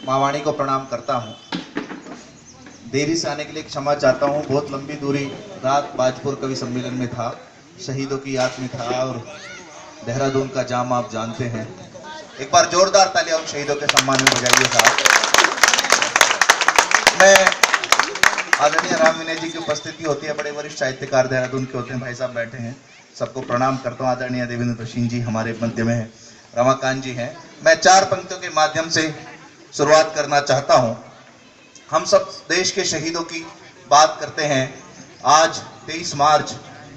माँ वाणी को प्रणाम करता हूँ। देरी से आने के लिए क्षमा चाहता हूँ। बहुत लंबी दूरी रात बाजपुर कवि सम्मेलन में था, शहीदों की याद में था और देहरादून का जाम आप जानते हैं। एक बार जोरदार तालियां उन शहीदों के सम्मान में बजाइए साहब। मैं आदरणीय राम विनय जी की उपस्थिति होती है, बड़े वरिष्ठ साहित्यकार देहरादून के होते हैं, भाई साहब बैठे हैं, सबको प्रणाम करता हूँ। आदरणीय देवेंद्र सिंह जी हमारे मध्य में है, रमाकांत जी हैं। मैं 4 पंक्तियों के माध्यम से शुरुआत करना चाहता हूं। हम सब देश के शहीदों की बात करते हैं। आज 23 मार्च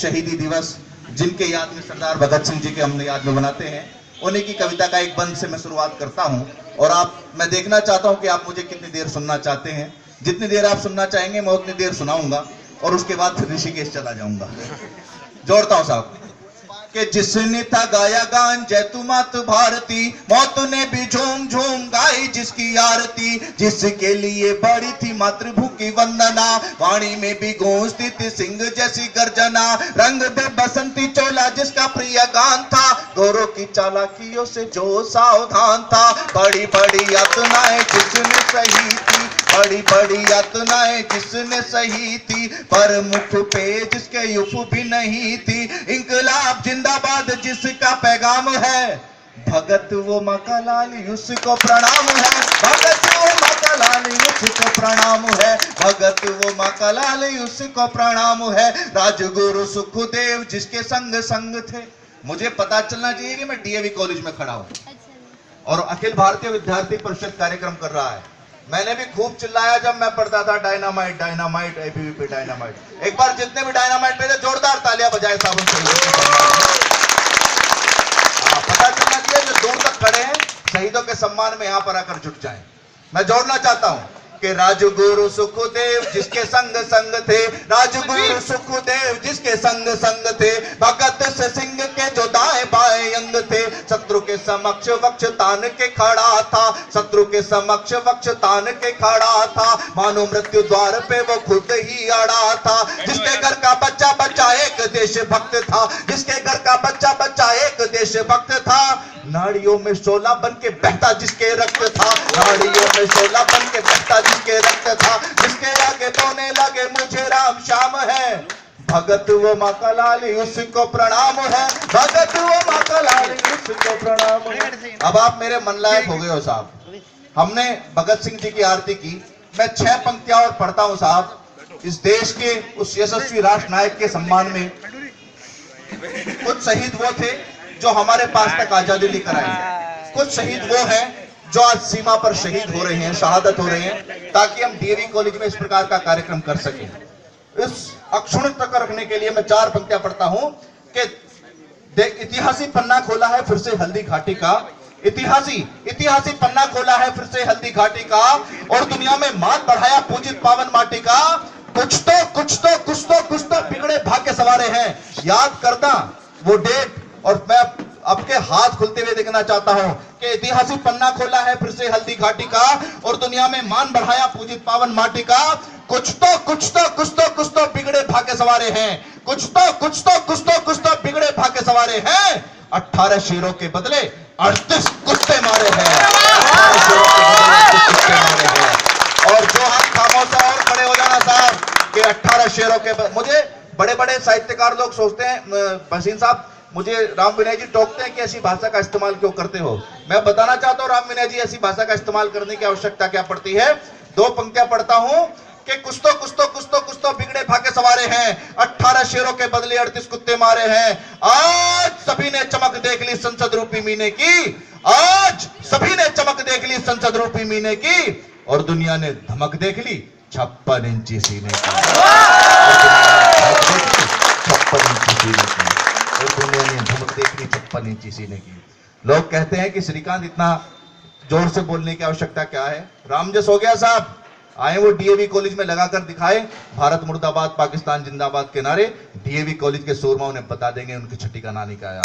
शहीदी दिवस, जिनके याद में सरदार भगत सिंह जी के हम याद में बनाते हैं, उन्हीं की कविता का एक बंद से मैं शुरुआत करता हूं। और मैं देखना चाहता हूं कि आप मुझे कितनी देर सुनना चाहते हैं। जितनी देर आप सुनना चाहेंगे मैं उतनी देर सुनाऊंगा और उसके बाद फिर ऋषिकेश चला जाऊंगा। जोड़ता हूं साहब कि जिसने था गाया गान जय तू मात भारती, मौत ने भी झूम झूम गाई जिसकी आरती, जिसके लिए बड़ी थी मातृभू की वंदना, वाणी में भी गूंजती थी सिंह जैसी गर्जना, रंग दे बसंती चोला जिसका प्रिय गान था, गोरों की चालाकियों से जो सावधान था, बड़ी बड़ी यातनाएं जिसने सही थी, बड़ी बड़ी यातनाएं जिसने सही थी, पर मुख पे जिसके युफ भी नहीं थी, इंकलाब जिंदाबाद जिसका पैगाम है, भगत वो मकालाल उसको प्रणाम है, भगत वो मकालाल उसको प्रणाम है, भगत वो मकालाल उसको प्रणाम है, राजगुरु सुखदेव जिसके संग संग थे। मुझे पता चलना चाहिए कि मैं डीएवी कॉलेज में खड़ा हूं और अखिल भारतीय विद्यार्थी परिषद कार्यक्रम कर रहा है। मैंने भी खूब चिल्लाया जब मैं पढ़ता था, डायनामाइट डायनामाइट एबीवीपी डायनामाइट। एक बार जितने भी डायनामाइट पे थे जोरदार तालियां बजाए साहब। पता चलना चाहिए जो दूर तक खड़े हैं शहीदों के सम्मान में यहां पर आकर जुट जाएं। मैं जोड़ना चाहता हूं कि राजगुरु सुखदेव जिसके संग संग थे, राजगुरु सुखदेव जिसके संग संग थे, भगत से सिंह के जो दाएं बाएं अंग थे, शत्रु के समक्ष वक्ष तान के खड़ा था, शत्रु के समक्ष वक्ष तान के खड़ा था, मानो मृत्यु द्वार पे वो खुद ही अड़ा था, जिसके घर का बच्चा बच्चा एक देशभक्त था, जिसके घर का बच्चा बच्चा एक देशभक्त था, नाड़ियों में शोला बन के बहता जिसके रक्त था, नाड़ियों में शोला बन के बहता जिसके रक्त था, जिसके आगे बोने लगे मुझे राम श्याम है, भगत वो मकालाल उसको प्रणाम है, भगत वो मकालाल उसको प्रणाम है। अब आप मेरे मन लायक हो गए हो साहब। हमने भगत सिंह जी की आरती की। मैं 6 पंक्तियां और पढ़ता हूं साहब, इस देश के उस यशस्वी राष्ट्र नायक के सम्मान में। कुछ शहीद वो थे जो हमारे पास तक आजादी लेकर आए, कुछ शहीद वो हैं जो आज सीमा पर शहीद हो रहे हैं, शहादत हो रहे हैं, ताकि हम डीएवी कॉलेज में इस प्रकार का कार्यक्रम कर सकें। इस अक्षुण्ण तक रखने के लिए मैं 4 पंक्तियां पढ़ता हूं कि इतिहासी पन्ना खोला है फिर से हल्दी घाटी का, इतिहासी पन्ना खोला है फिर से हल्दी घाटी का, और दुनिया में मान बढ़ाया पूजित पावन माटी का, कुछ तो बिगड़े भाग्य सवारे हैं, याद करना वो डेट। और मैं आपके हाथ खुलते हुए देखना चाहता हूं कि इतिहासी पन्ना खोला है फिर से हल्दी घाटी का, और दुनिया में मान बढ़ाया पूजित पावन माटी का, कुछ तो बिगड़े भाग्य सवारे हैं, कुछ तो बिगड़े भाग्य सवारे हैं, 18 शेरों के बदले 38 कुत्ते मारे हैं, और जो हाथ खामोश है और खड़े हो जाना साहब कि 18 शेरों के मुझे बड़े बड़े साहित्यकार लोग सोचते हैं, भसीन साहब मुझे राम विनय जी टोकते हैं कि ऐसी भाषा का इस्तेमाल क्यों करते हो। मैं बताना चाहता हूं राम विनय जी, ऐसी भाषा का इस्तेमाल करने की आवश्यकता क्या पड़ती है। 2 पंक्तियां पढ़ता हूं कि कुछ तो बिगड़े भाग्य सवारे हैं, 18 शेरों के बदले 38 कुत्ते मारे हैं, आज सभी ने चमक देख ली संसद रूपी मीने की, आज सभी ने चमक देख ली संसद रूपी मीने की, और दुनिया ने धमक देख ली 56 इंची सीने की, 56 इंची सीने की, और दुनिया ने धमक देख ली 56 इंची सीने की। लोग कहते हैं कि श्रीकांत इतना जोर से बोलने की आवश्यकता क्या है। रामजस हो गया साहब, आए वो डीएवी कॉलेज में लगाकर दिखाए भारत मुर्दाबाद पाकिस्तान जिंदाबाद के नारे, डीएवी कॉलेज के सूरमाओं ने बता देंगे उनकी छठी का नानी का आया।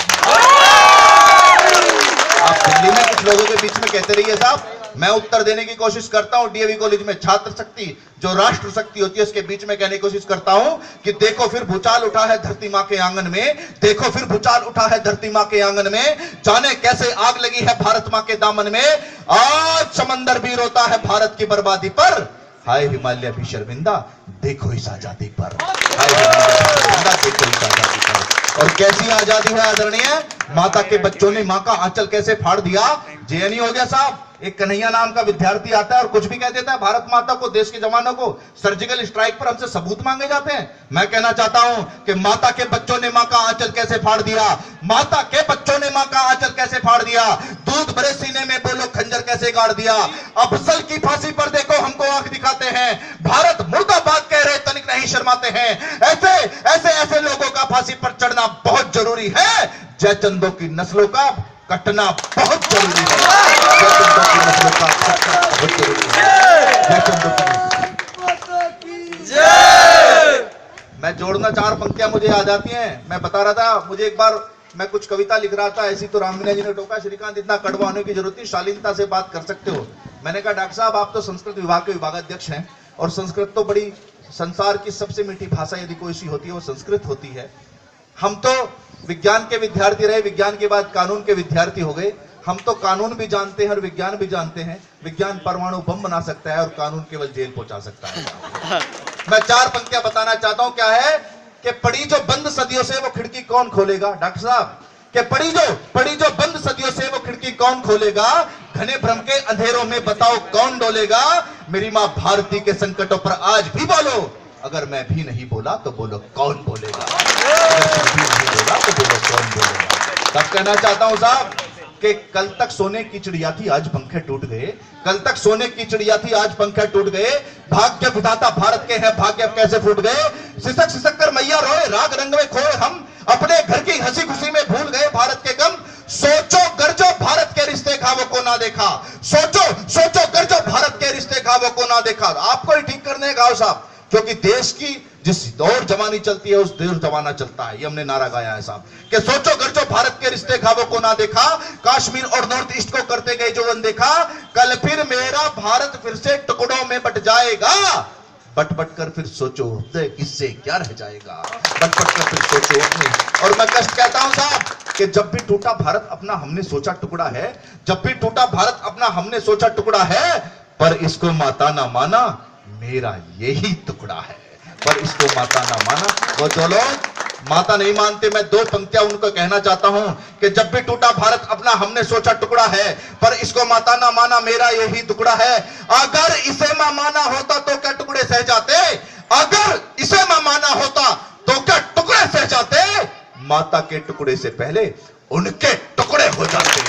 आप दिल्ली में कुछ लोगों के बीच में कहते रहिए साहब, मैं उत्तर देने की कोशिश करता हूं। डीएवी कॉलेज में छात्र शक्ति जो राष्ट्र शक्ति होती है उसके बीच में कहने की कोशिश करता हूं कि देखो फिर भूचाल उठा है धरती मां के आंगन में, देखो फिर भूचाल उठा है धरती मां के आंगन में, जाने कैसे आग लगी है भारत मां के दामन में। आज समंदर भी रोता है भारत की बर्बादी पर, हाय हिमालय भी शर्मिंदा देखो इस आजादी पर, हाय हिमालय भी शर्मिंदा देखो इस आजादी पर। और कैसी आजादी है आदरणीय, माता के बच्चों ने मां का आंचल कैसे फाड़ दिया। जेएनयू हो गया साहब, एक कन्हैया नाम का विद्यार्थी आता है और कुछ भी कह देता है भारत माता को, देश के जवानों को। सर्जिकल स्ट्राइक पर हमसे सबूत मांगे जाते हैं। मैं कहना चाहता हूं कि माता के बच्चों ने मां का आंचल कैसे फाड़ दिया, माता के बच्चों ने मां का आंचल कैसे फाड़ दिया, दूध भरे सीने में बोलो खंजर कैसे गाड़ दिया। अफजल की फांसी पर देखो हमको आंख दिखाते हैं, भारत मुर्दाबाद कह रहे तनिक नहीं शर्माते हैं। ऐसे ऐसे ऐसे लोगों का फांसी पर चढ़ना बहुत जरूरी है, जयचंदों की नस्लों का कटना बहुत जरूरी है, जयचंदों की नस्लों का कटना बहुत जरूरी है, जयचंदों की जय। मैं जोड़ना 4 पंक्तियां मुझे याद आती हैं। मैं बता रहा था, मुझे एक बार मैं कुछ कविता लिख रहा था, ऐसी तो राममीना जी ने टोका, श्रीकांत इतना कड़वा होने की जरूरत नहीं, शालीनता से बात कर सकते हो। मैंने कहा डॉक्टर साहब आप तो संस्कृत विभाग के विभागाध्यक्ष हैं और संस्कृत तो बड़ी संसार की सबसे मीठी भाषा यदि कोई सी होती है वो संस्कृत होती है। हम तो विज्ञान के विद्यार्थी रहे, विज्ञान के बाद कानून के विद्यार्थी हो गए। हम तो कानून भी जानते हैं और विज्ञान भी जानते हैं। विज्ञान परमाणु बम बना सकता है और कानून केवल जेल पहुंचा सकता है। मैं 4 पंक्तियां बताना चाहता हूं। क्या है कि पड़ी जो बंद सदियों से वो खिड़की कौन खोलेगा। डॉक्टर साहब कि पड़ी जो बंद सदियों से वो खिड़की कौन खोलेगा, घने भ्रम के अंधेरों में बताओ कौन डोलेगा। मेरी मां भारती के संकटों पर आज भी बोलो, अगर मैं भी नहीं बोला तो बोलो कौन बोलेगा, अगर भी नहीं बोला तो बोलो कौन बोलेगा। तब कहना चाहता हूं साहब कि कल तक सोने की चिड़िया थी आज पंखे टूट गए, कल तक सोने की चिड़िया थी आज पंखे टूट गए। भाग्य विधाता भारत के हैं, भाग्य कैसे फूट गए। सिसक सिसक कर मैया रोए, राग रंग में खोए हम, अपने घर की हंसी खुशी में भूल गए भारत के गम। सोचो गरजो भारत के रिश्ते खाबों को ना देखा, सोचो गरजो भारत के रिश्ते खाबों को ना देखा। आपको ही ठीक करने गाओ साहब, क्योंकि देश की जिस दौर जवानी चलती है उस दौर जमाना चलता है, ये हमने नारा गाया है साहब कि सोचो गरजो भारत के रिश्ते खाबों को ना देखा। कश्मीर और नॉर्थ ईस्ट को करते गए जो अनदेखा, कल फिर मेरा भारत फिर से टुकड़ों में बट जाएगा। बट बट कर फिर सोचो किससे क्या रह जाएगा, बट बट कर फिर सोचो अपने। और मैं कष्ट कहता हूं साहब कि जब भी टूटा भारत अपना हमने सोचा टुकड़ा है, जब भी टूटा भारत अपना हमने सोचा टुकड़ा है, पर इसको माता ना माना मेरा यही टुकड़ा है, पर इसको माता ना माना। वो जो लोग माता नहीं मानते, मैं 2 पंक्तियां उनको कहना चाहता हूं कि जब भी टूटा भारत अपना हमने सोचा टुकड़ा है, पर इसको माता ना माना मेरा यही टुकड़ा है। अगर इसे मां माना होता तो क्या टुकड़े सह जाते, अगर इसे मां माना होता तो क्या टुकड़े सह जाते। माता के टुकड़े से पहले उनके टुकड़े हो जाते हैं,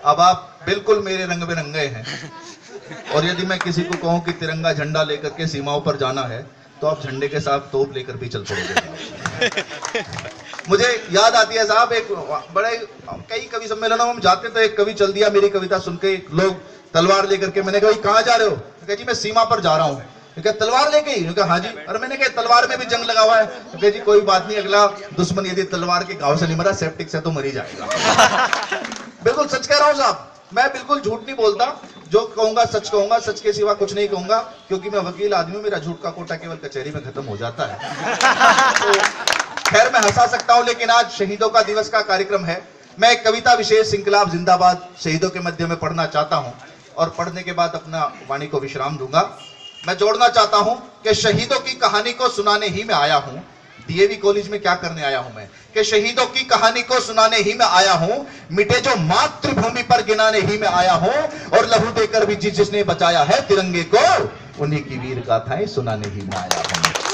अब आप बिल्कुल मेरे रंग में रंगे हैं। और यदि मैं किसी को कहूं कि तिरंगा झंडा लेकर के सीमाओं पर जाना है तो आप झंडे के साथ तोप लेकर भी चल पड़ोगे। मुझे याद आती है साहब, एक बड़े कई कवि सम्मेलनों में हम जाते तो एक कवि चल दिया, मेरी कविता सुन के लोग तलवार लेकर के। मैंने कहा कहां जा रहे हो, कहा जी मैं सीमा पर जा रहा हूं। क्या तलवार लेके ही, कहा हाँ जी। अरे मैंने कहा तलवार में भी जंग लगा हुआ है, कहा जी कोई बात नहीं, अगला दुश्मन यदि तलवार के घाव से नहीं मरा सेप्टिक से तो मर ही जाएगा। बिल्कुल सच कह रहा हूं साहब, मैं बिल्कुल झूठ नहीं बोलता, जो कहूंगा सच कहूंगा, सच के सिवा कुछ नहीं कहूंगा, क्योंकि मैं वकील आदमी हूं, मेरा झूठ का कोटा केवल कचहरी में खत्म हो जाता है। तो खैर मैं हंसा सकता हूं, लेकिन आज शहीदों का दिवस का कार्यक्रम है। मैं एक कविता विशेष इंकलाब जिंदाबाद शहीदों के मध्य में पढ़ना चाहता हूं और पढ़ने के बाद अपना वाणी को विश्राम दूंगा। मैं जोड़ना चाहता हूं कि शहीदों की कहानी को सुनाने ही मैं आया हूं। डीएवी कॉलेज में क्या करने आया हूं मैं, कि शहीदों की कहानी को सुनाने ही मैं आया हूं, मिटे जो मातृभूमि पर गिनाने ही मैं आया हूं, और लहू देकर भी जिसने बचाया है तिरंगे को, उन्हीं की वीर गाथाएं सुनाने ही मैं आया हूं,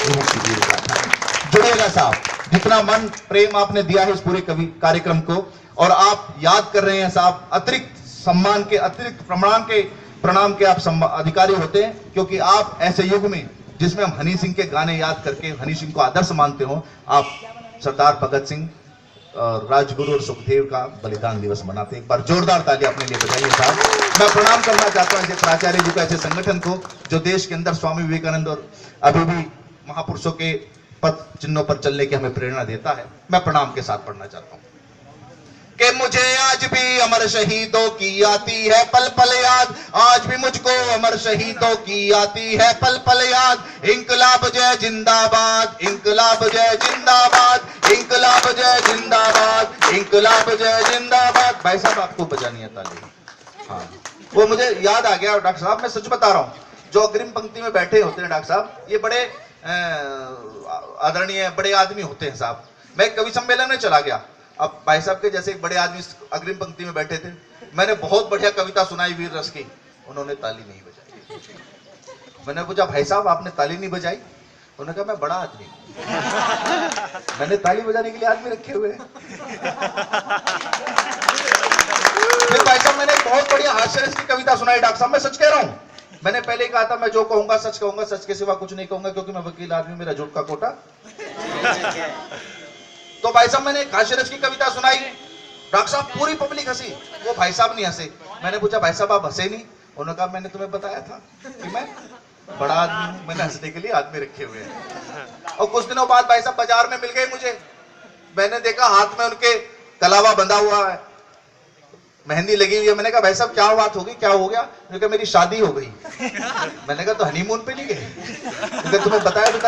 उन्हीं की वीर गाथाएं। जुड़िएगा साहब, जितना मन प्रेम आपने दिया है इस पूरे कवि कार्यक्रम को, और आप याद कर रहे हैं साहब, अतिरिक्त सम्मान के, अतिरिक्त प्रणाम के आप अधिकारी होते हैं, क्योंकि आप ऐसे युग में जिसमें हम हनी सिंह के गाने याद करके हनी सिंह को आदर्श मानते हो, आप सरदार भगत सिंह, राजगुरु और सुखदेव का बलिदान दिवस मनाते हैं। एक बार जोरदार ताली अपने लिए बजाइए साहब। मैं प्रणाम करना चाहता हूं ऐसे प्राचार्य जी को, ऐसे संगठन को जो देश के अंदर स्वामी विवेकानंद और अभी भी महापुरुषों के पथ चिन्हों पर चलने की हमें प्रेरणा देता है। मैं प्रणाम के साथ पढ़ना चाहता हूं कि मुझे आज भी अमर शहीदों की आती है पल पल याद, आज भी मुझको अमर शहीदों की आती है पल पल याद। इंकलाब जय जिंदाबाद, इंकलाब जय जिंदाबाद, इंकलाब जय जिंदाबाद, इंकलाब जय जिंदाबाद। भाई साहब आपको बजानी है ताली? हाँ, वो मुझे याद आ गया डॉक्टर साहब, मैं सच बता रहा हूँ, जो अग्रिम पंक्ति में बैठे होते हैं डॉक्टर साहब, ये बड़े आदरणीय बड़े आदमी होते हैं साहब। मैं कवि सम्मेलन में चला गया, अब भाई साहब के जैसे एक बड़े आदमी अग्रिम पंक्ति में बैठे थे, मैंने बहुत बढ़िया कविता सुनाई वीर रस की, उन्होंने ताली नहीं बजाई। मैंने पूछा भाई साहब आपने ताली नहीं बजाई? उन्होंने कहा मैं बड़ा आदमी हूं, मैंने ताली बजाने के लिए आदमी रखे हुए हैं। फिर भाई साहब मैंने बहुत बढ़िया हास्य रस की कविता सुनाई डॉक्टर साहब, मैं सच कह रहा हूं, मैंने पहले ही कहा था मैं जो कहूंगा सच कहूंगा, सच के सिवा कुछ नहीं कहूंगा, क्योंकि मैं वकील आदमी, मेरा झूठ का कोटा। तो भाई साहब मैंने हास्य रस की कविता सुनाई, डॉक्टर साहब पूरी पब्लिक हंसी, वो भाई साहब नहीं हंसे। मैंने पूछा भाई साहब आप हंसे नहीं? उन्होंने कहा मैंने तुम्हें बताया था कि मैं बड़ा आदमी हूं, मैंने हंसने के लिए आदमी रखे हुए हैं। और कुछ दिनों बाद भाई साहब बाजार में मिल गए मुझे, मैंने देखा हाथ में उनके कलावा बंधा हुआ है, मेहंदी लगी हुई है। मैंने कहा भाई साहब क्या बात होगी, क्या हो गया? उन्होंने कहा मेरी शादी हो गई। मैंने कहा तो हनीमून पे नहीं गए? तुम्हें बताया